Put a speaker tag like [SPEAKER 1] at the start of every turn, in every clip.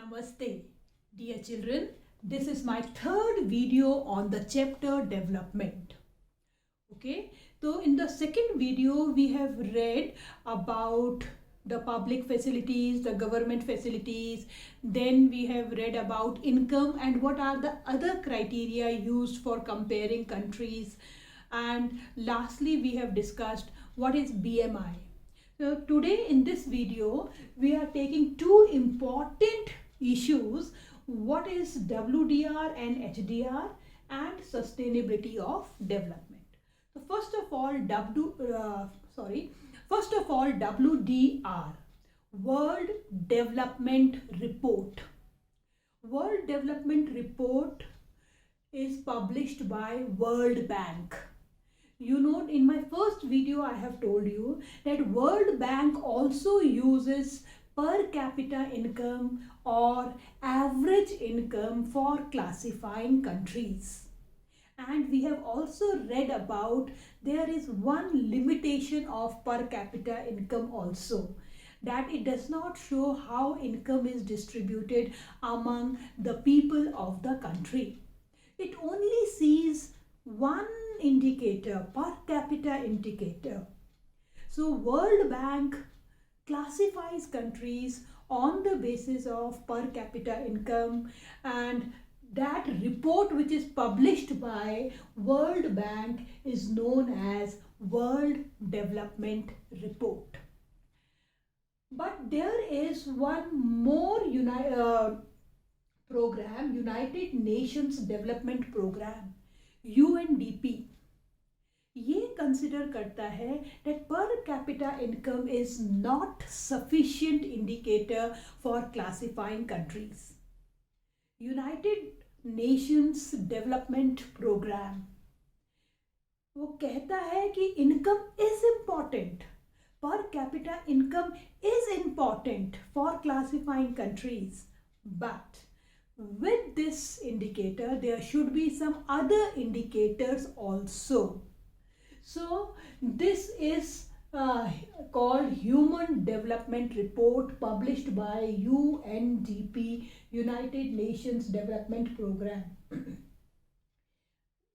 [SPEAKER 1] Namaste, dear children. This is my third video on the chapter development. Okay, so in the second video, we have read about the public facilities, the government facilities. Then we have read about income and what are the other criteria used for comparing countries. And lastly, we have discussed what is BMI. So today in this video, we are taking two important issues. What is WDR and HDR and sustainability of development. So first of all, WDR, World Development Report. World Development Report is published by World Bank. You know, in my first video I have told you that World Bank also uses per capita income or average income for classifying countries. And we have also read about there is one limitation of per capita income also, that it does not show how income is distributed among the people of the country. It only sees one indicator, per capita indicator. So World Bank classifies countries on the basis of per capita income, and that report which is published by World Bank is known as World Development Report. But there is one more program, United Nations Development Program, UNDP. ये consider करता है that per capita income is not sufficient indicator for classifying countries. United Nations Development Program वो कहता है कि income is important, per capita income is important for classifying countries, but with this indicator there should be some other indicators also. So this is called Human Development Report, published by UNDP, United Nations Development Program.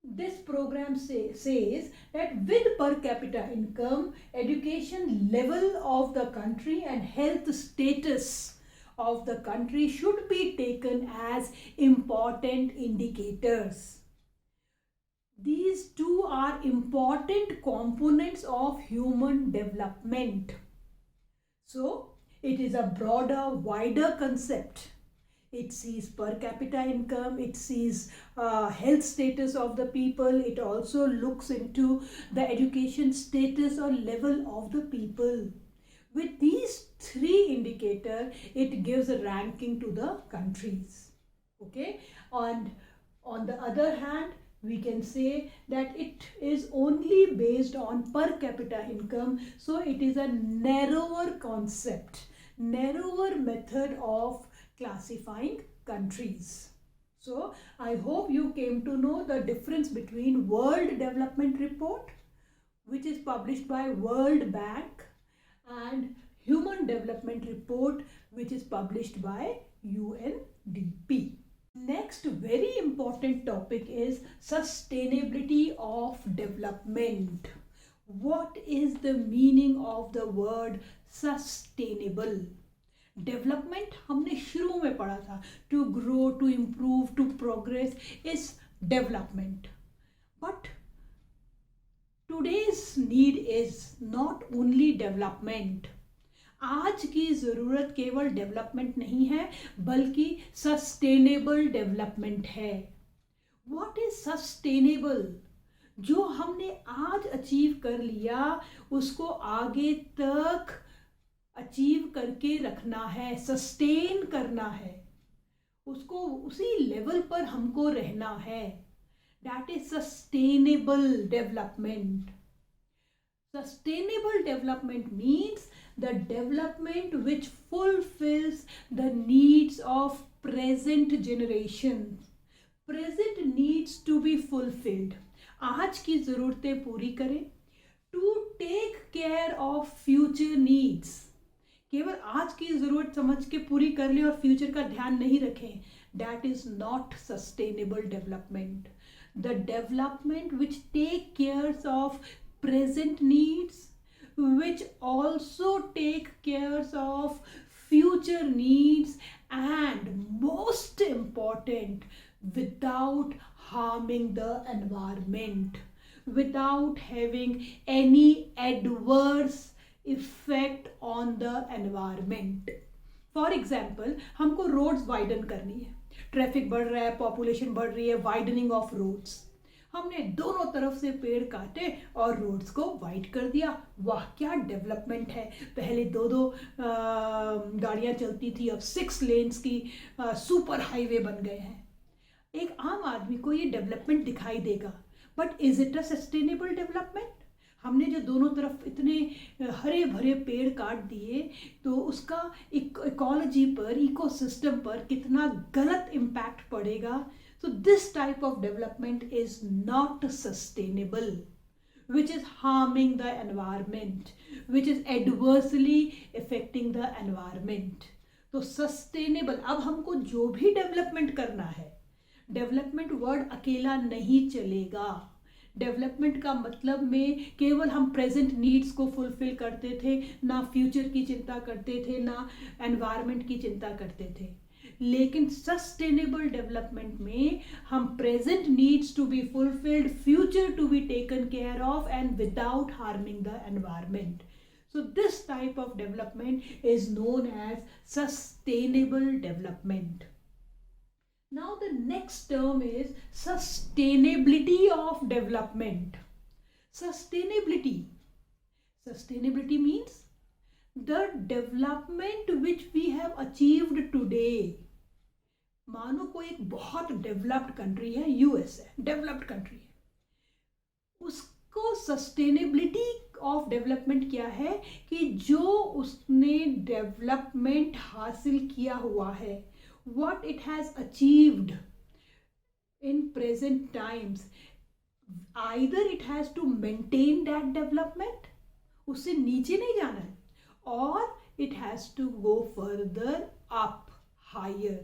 [SPEAKER 1] This program says that with per capita income, education level of the country and health status of the country should be taken as important indicators. These two are important components of human development. So it is a broader, wider concept. It sees per capita income, it sees health status of the people, it also looks into the education status or level of the people. With these three indicators, it gives a ranking to the countries. Okay, and on the other hand, we can say that it is only based on per capita income, so it is a narrower concept, narrower method of classifying countries. So I hope you came to know the difference between World Development Report, which is published by World Bank, and Human Development Report, which is published by UNDP. Next very important topic is sustainability of development. What is the meaning of the word sustainable? Development हमने शुरू में पढ़ा था, to grow, to improve, to progress is development. But today's need is not only development. आज की ज़रूरत केवल development नहीं है बल्कि सस्टेनेबल डेवलपमेंट है. What is sustainable? जो हमने आज अचीव कर लिया उसको आगे तक अचीव करके रखना है, सस्टेन करना है, उसको उसी लेवल पर हमको रहना है. That is sustainable development. Sustainable development means the development which fulfills the needs of present generations. Present needs to be fulfilled. आज की ज़रूरतें पूरी करें. To take care of future needs. केवल आज की ज़रूरत समझ के पूरी कर ले और फ्यूचर का ध्यान नहीं रखें, that is not sustainable development. The development which take cares of present needs, which also take cares of future needs, and most important, without harming the environment, without having any adverse effect on the environment. For example, हमको roads widen करनी है, traffic बढ़ रहा है, population बढ़ रही है, widening of roads. हमने दोनों तरफ से पेड़ काटे और रोड्स को वाइड कर दिया. वाह, क्या डेवलपमेंट है. पहले दो दो गाड़ियाँ चलती थी, अब 6 लेन्स की सुपर हाईवे बन गए हैं. एक आम आदमी को ये डेवलपमेंट दिखाई देगा, but is it a sustainable development? हमने जो दोनों तरफ इतने हरे भरे पेड़ काट दिए, तो उसका इकोलॉजी पर, इकोसिस्टम पर कितना गलत इम्पैक्ट पड़ेगा. So this type of development is not sustainable, which is harming the environment, which is adversely affecting the environment. तो sustainable, अब हमको जो भी डेवलपमेंट करना है, डेवलपमेंट वर्ड अकेला नहीं चलेगा. डेवलपमेंट का मतलब में केवल हम प्रेजेंट नीड्स को फुलफिल करते थे, ना फ्यूचर की चिंता करते थे, ना एनवायरनमेंट की चिंता करते थे. लेकिन सस्टेनेबल डेवलपमेंट में हम present needs to be fulfilled, future to be taken care of, and without harming the environment. So this type of development is known as sustainable development. Now the next term is sustainability of development. Sustainability. Sustainability means the development which we have achieved today. मानो कोई एक बहुत developed country है, US है, developed country है, उसको sustainability of development क्या है कि जो उसने डेवलपमेंट हासिल किया हुआ है, what it has achieved in present times, either it has to maintain that development, उससे नीचे नहीं जाना है, or it has to go further up, higher.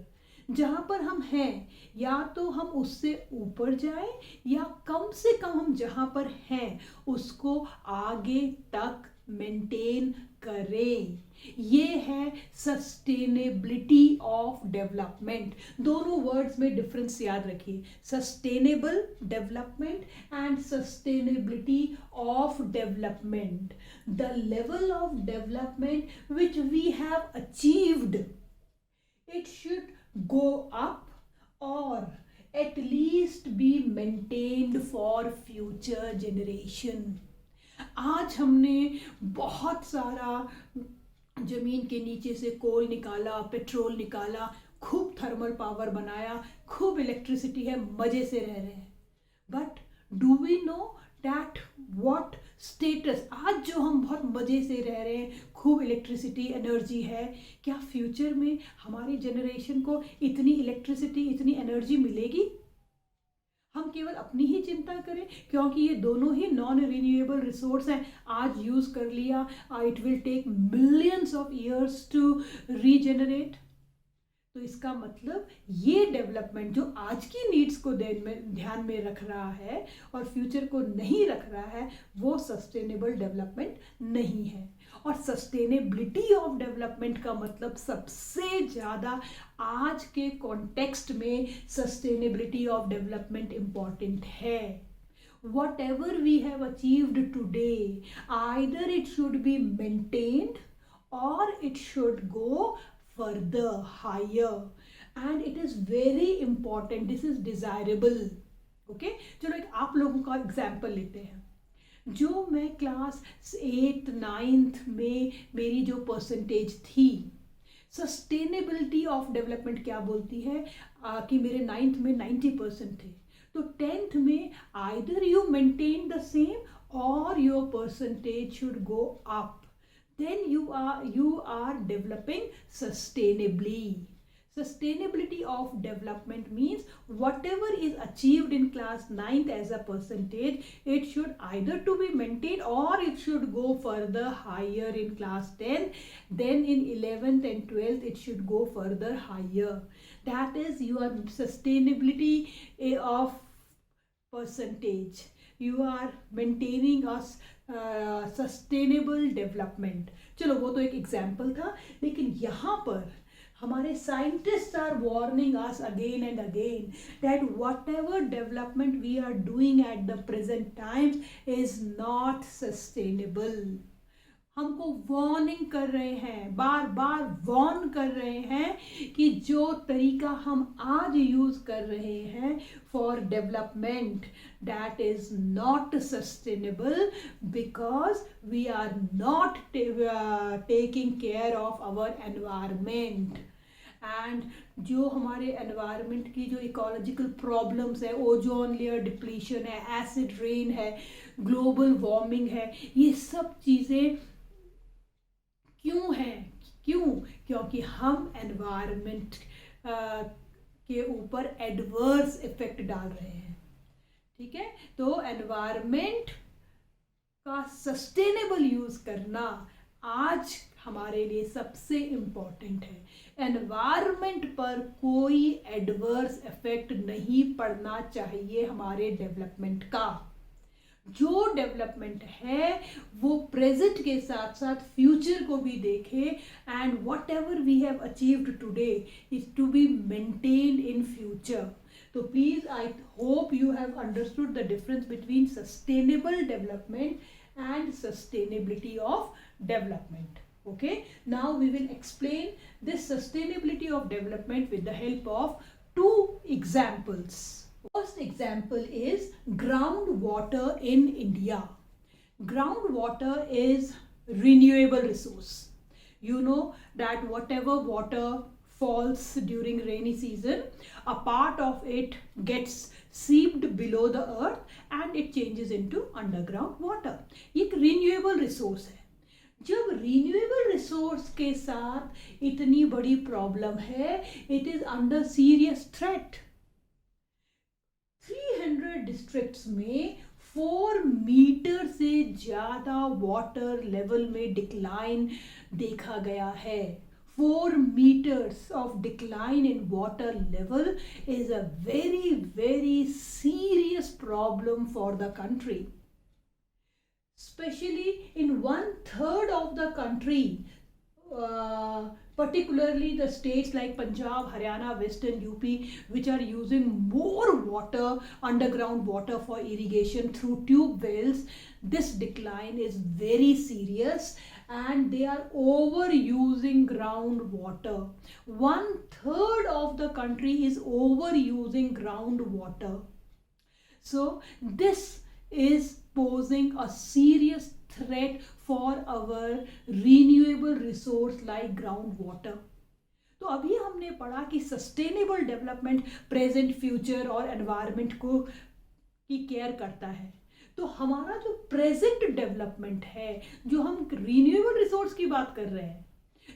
[SPEAKER 1] जहाँ पर हम हैं, या तो हम उससे ऊपर जाएं, या कम से कम हम जहाँ पर हैं उसको आगे तक मेंटेन करें. ये है सस्टेनेबिलिटी ऑफ डेवलपमेंट. दोनों वर्ड्स में डिफरेंस याद रखिए, sustainable development and sustainability of development. The level of development which we have achieved, it should go up or at least be maintained for future generation. आज हमने बहुत सारा जमीन के नीचे से कोल निकाला, पेट्रोल निकाला, खूब थर्मल पावर बनाया, खूब इलेक्ट्रिसिटी है, मजे से रह रहे हैं. But do we know that what status, आज जो हम बहुत मज़े से रह रहे हैं, खूब इलेक्ट्रिसिटी एनर्जी है, क्या फ्यूचर में हमारी जनरेशन को इतनी इलेक्ट्रिसिटी, इतनी एनर्जी मिलेगी? हम केवल अपनी ही चिंता करें, क्योंकि ये दोनों ही नॉन रिन्यूएबल रिसोर्स हैं. आज यूज़ कर लिया, it will take millions of years to regenerate. तो इसका मतलब ये डेवलपमेंट जो आज की नीड्स को ध्यान में रख रहा है और फ्यूचर को नहीं रख रहा है, वो सस्टेनेबल डेवलपमेंट नहीं है. और सस्टेनेबिलिटी ऑफ डेवलपमेंट का मतलब सबसे ज़्यादा आज के कॉन्टेक्स्ट में सस्टेनेबिलिटी ऑफ डेवलपमेंट इम्पॉर्टेंट है. Whatever we have achieved today, either it should be maintained or it should go further, higher, and it is very important, this is desirable. Okay, चलो एक आप लोगों का एग्जाम्पल लेते हैं. जो मैं क्लास 8th 9th में मेरी जो परसेंटेज थी, सस्टेनेबिलिटी ऑफ डेवलपमेंट क्या बोलती है कि मेरे 9th में 90% थे, तो 10th में either you maintain the same or your percentage should go up. Then you are developing sustainably. Sustainability of development means whatever is achieved in class 9th as a percentage, it should either to be maintained or it should go further higher in class 10. Then in 11th and 12th it should go further higher. That is your sustainability of percentage. You are maintaining a sustainable development. चलो वो तो एक example था, लेकिन यहाँ पर हमारे scientist are warning us again and again that whatever development we are doing at the present times is not sustainable. हमको वार्निंग कर रहे हैं, बार बार वार्न कर रहे हैं कि जो तरीका हम आज यूज कर रहे हैं for development, that is not sustainable because we are not taking care of our environment. And जो हमारे एनवायरनमेंट की जो इकोलॉजिकल प्रॉब्लम्स है, ओजोन लेयर डिप्लीशन है, एसिड रेन है, ग्लोबल वार्मिंग है, ये सब चीज़ें क्यों है? क्योंकि हम एनवायरनमेंट के ऊपर एडवर्स इफेक्ट डाल रहे हैं. ठीक है, तो एनवायरनमेंट का सस्टेनेबल यूज करना आज हमारे लिए सबसे इम्पोर्टेंट है. एनवायरनमेंट पर कोई एडवर्स इफेक्ट नहीं पड़ना चाहिए हमारे डेवलपमेंट का. जो डेवलपमेंट है वो प्रेजेंट के साथ साथ फ्यूचर को भी देखे, and whatever we have achieved today is to be maintained in future. तो please I hope you have understood the difference between sustainable development and sustainability of development. Okay, now we will explain this sustainability of development with the help of two examples. First example is groundwater in India. Groundwater is renewable resource. You know that whatever water falls during rainy season, a part of it gets seeped below the earth and it changes into underground water. ये एक renewable resource है. जब renewable resource के साथ इतनी बड़ी problem है, it is under serious threat. 300 districts में 4 मीटर से ज़्यादा वाटर लेवल में डिक्लाइन देखा गया है. 4 meters of decline in water level is a very, very serious problem for the country. Especially in 1/3 of the country, particularly the states like Punjab, Haryana, Western UP, which are using more water, underground water for irrigation through tube wells, this decline is very serious and they are overusing groundwater. 1/3 of the country is overusing groundwater. So this is posing a serious threat for our renewable resource like groundwater. तो अभी हमने पढ़ा कि sustainable development present, future और environment को की care करता है. तो हमारा जो प्रेजेंट डेवलपमेंट है, जो हम रिन्यूएबल रिसोर्स की बात कर रहे हैं,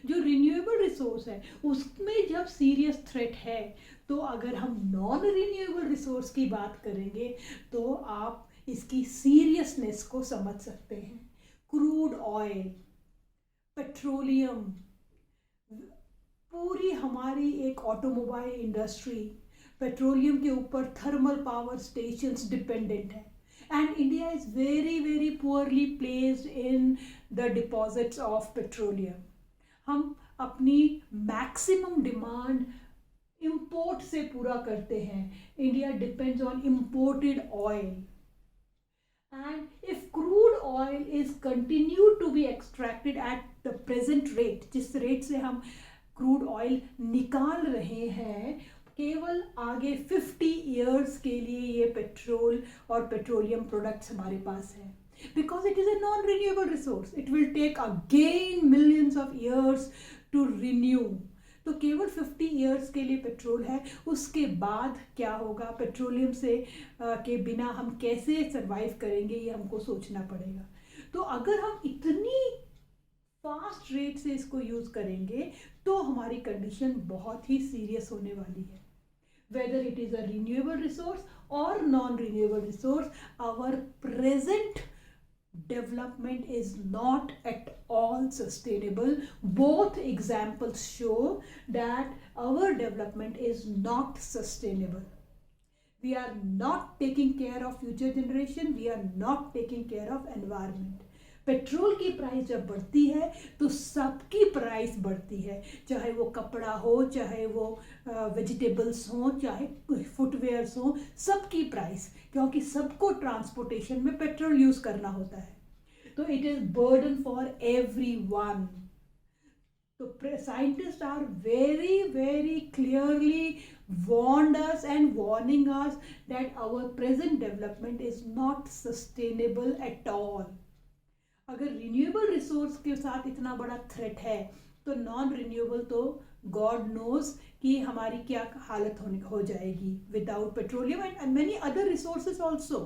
[SPEAKER 1] जो रिन्यूएबल रिसोर्स है उसमें जब सीरियस थ्रेट है, तो अगर हम नॉन रिन्यूएबल रिसोर्स की बात करेंगे तो आप इसकी सीरियसनेस को समझ सकते हैं. क्रूड ऑयल, पेट्रोलियम, पूरी हमारी एक ऑटोमोबाइल इंडस्ट्री पेट्रोलियम के ऊपर थर्मल पावर स्टेशंस डिपेंडेंट है. And India is very, very poorly placed in the deposits of petroleum. हम अपनी मैक्सिमम डिमांड इंपोर्ट से पूरा करते हैं. India depends on imported oil. And if crude oil is continued to be extracted at the present rate, जिस rate से हम crude oil निकाल रहे हैं, केवल आगे 50 ईयर्स के लिए ये पेट्रोल और पेट्रोलियम प्रोडक्ट्स हमारे पास हैं. Because it is a non renewable resource, it will take again millions of years to renew. तो केवल 50 ईयर्स के लिए पेट्रोल है. उसके बाद क्या होगा, पेट्रोलियम से के बिना हम कैसे सर्वाइव करेंगे, ये हमको सोचना पड़ेगा. तो अगर हम इतनी फास्ट रेट से इसको यूज़ करेंगे तो हमारी कंडीशन बहुत ही सीरियस होने वाली है. Whether it is a renewable resource or non renewable resource, our present development is not at all sustainable. Both examples show that our development is not sustainable. We are not taking care of future generation, we are not taking care of environment. Petrol की price जब बढ़ती है तो सबकी price बढ़ती है, चाहे वो कपड़ा हो, चाहे वो वेजिटेबल्स हो, चाहे फुटवेयर्स हो, सबकी प्राइस, क्योंकि सबको ट्रांसपोर्टेशन में पेट्रोल यूज़ करना होता है. तो it is burden for everyone. So scientists are very, very clearly warned us and warning us that our present development is not sustainable at all. अगर रिन्यूएबल रिसोर्स के साथ इतना बड़ा थ्रेट है तो नॉन रिन्यूएबल तो गॉड नोज कि हमारी क्या हालत हो जाएगी without petroleum and many other resources also.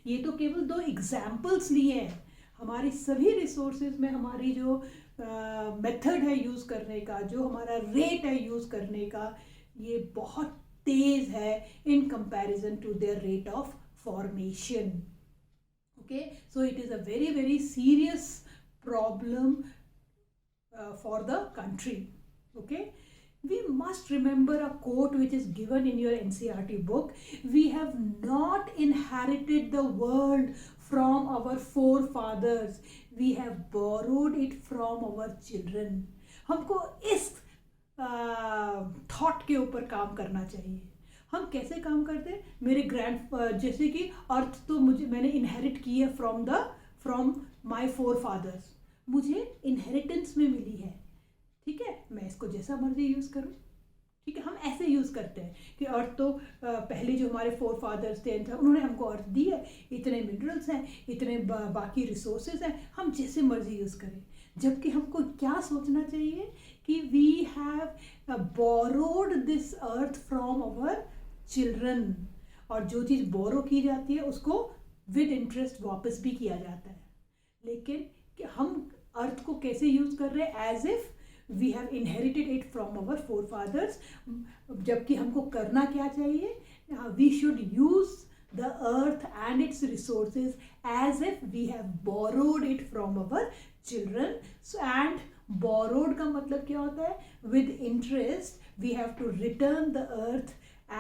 [SPEAKER 1] ये तो केवल 2 एग्जाम्पल्स लिए हैं. हमारी सभी रिसोर्सेज में हमारी जो मेथड है यूज़ करने का, जो हमारा रेट है यूज़ करने का, ये बहुत तेज़ है in comparison to their rate of formation. Okay, so it is a very, very serious problem for the country. Okay, we must remember a quote which is given in your NCERT book. We have not inherited the world from our forefathers, we have borrowed it from our children. हमको इस thought के ऊपर काम करना चाहिए. हम कैसे काम करते हैं? मेरे जैसे कि अर्थ तो मैंने इनहेरिट की है फ्रॉम माय फोरफादर्स, मुझे इनहेरिटेंस में मिली है. ठीक है, मैं इसको जैसा मर्जी यूज़ करूँ. ठीक है, हम ऐसे यूज़ करते हैं कि अर्थ तो पहले जो हमारे फोरफादर्स थे उन्होंने हमको अर्थ दी है, इतने मिनरल्स हैं, इतने बाकी रिसोर्सेज हैं, हम जैसे मर्जी यूज़ करें. जबकि हमको क्या सोचना चाहिए कि we have borrowed this earth from our children, और जो चीज़ बोरो की जाती है उसको विद इंटरेस्ट वापस भी किया जाता है. लेकिन हम अर्थ को कैसे यूज़ कर रहे हैं? As if we have inherited it from our forefathers. जबकि हमको करना क्या चाहिए? We should use the earth and its resources as if we have borrowed it from our children. So, and borrowed का मतलब क्या होता है? With interest we have to return the earth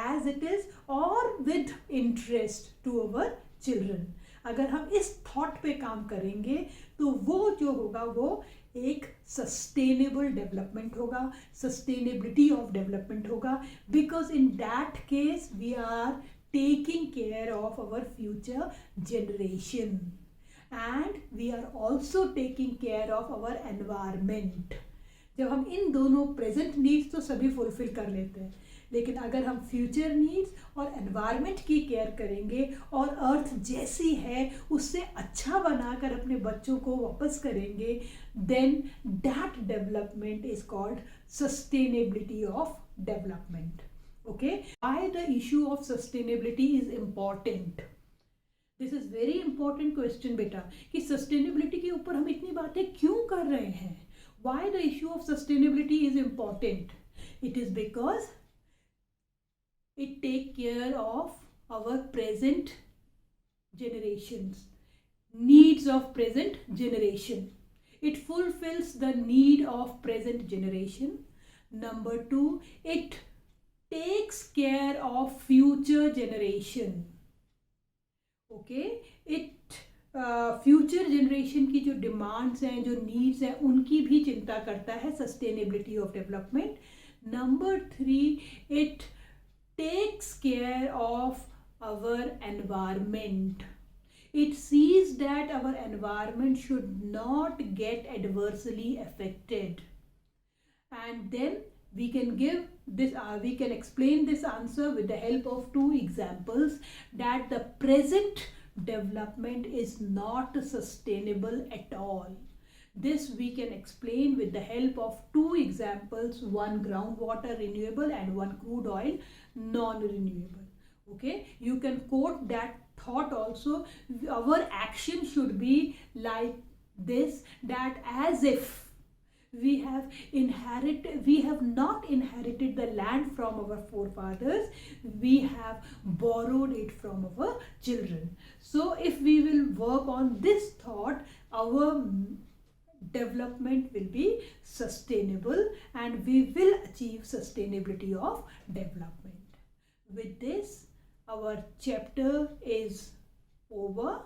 [SPEAKER 1] as it is or with interest to our children. अगर हम इस thought पे काम करेंगे तो वो जो होगा वो एक सस्टेनेबल डेवलपमेंट होगा, सस्टेनेबिलिटी ऑफ डेवलपमेंट होगा, because in that case we are taking care of our future generation and we are also taking care of our environment. जब हम इन दोनों प्रेजेंट नीड्स तो सभी फुलफिल कर लेते हैं, लेकिन अगर हम फ्यूचर नीड्स और एनवायरनमेंट की केयर करेंगे और अर्थ जैसी है उससे अच्छा बनाकर अपने बच्चों को वापस करेंगे, then that development is called sustainability of development. Okay, why the issue of sustainability is important? This is very important question बेटा, कि sustainability के ऊपर हम इतनी बातें क्यों कर रहे हैं? Why the issue of sustainability is important? It is because it take care of our present generations, needs of present generation. It fulfills the need of present generation. Number 2, it takes care of future generation. Okay, it future generation की जो demands हैं, जो needs हैं, उनकी भी चिंता करता है. sustainability of development. Number 3, it takes care of our environment. It sees that our environment should not get adversely affected, and then we can give this we can explain this answer with the help of 2 examples, that the present development is not sustainable at all. This we can explain with the help of 2 examples, one groundwater renewable and one crude oil non-renewable. Okay, you can quote that thought also. Our action should be like this, that as if We have not inherited the land from our forefathers, we have borrowed it from our children. So if we will work on this thought, our development will be sustainable and we will achieve sustainability of development. With this, our chapter is over,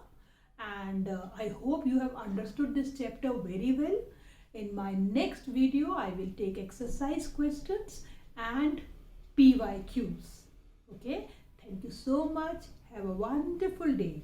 [SPEAKER 1] and I hope you have understood this chapter very well. In my next video, I will take exercise questions and PYQs. Okay, thank you so much. Have a wonderful day.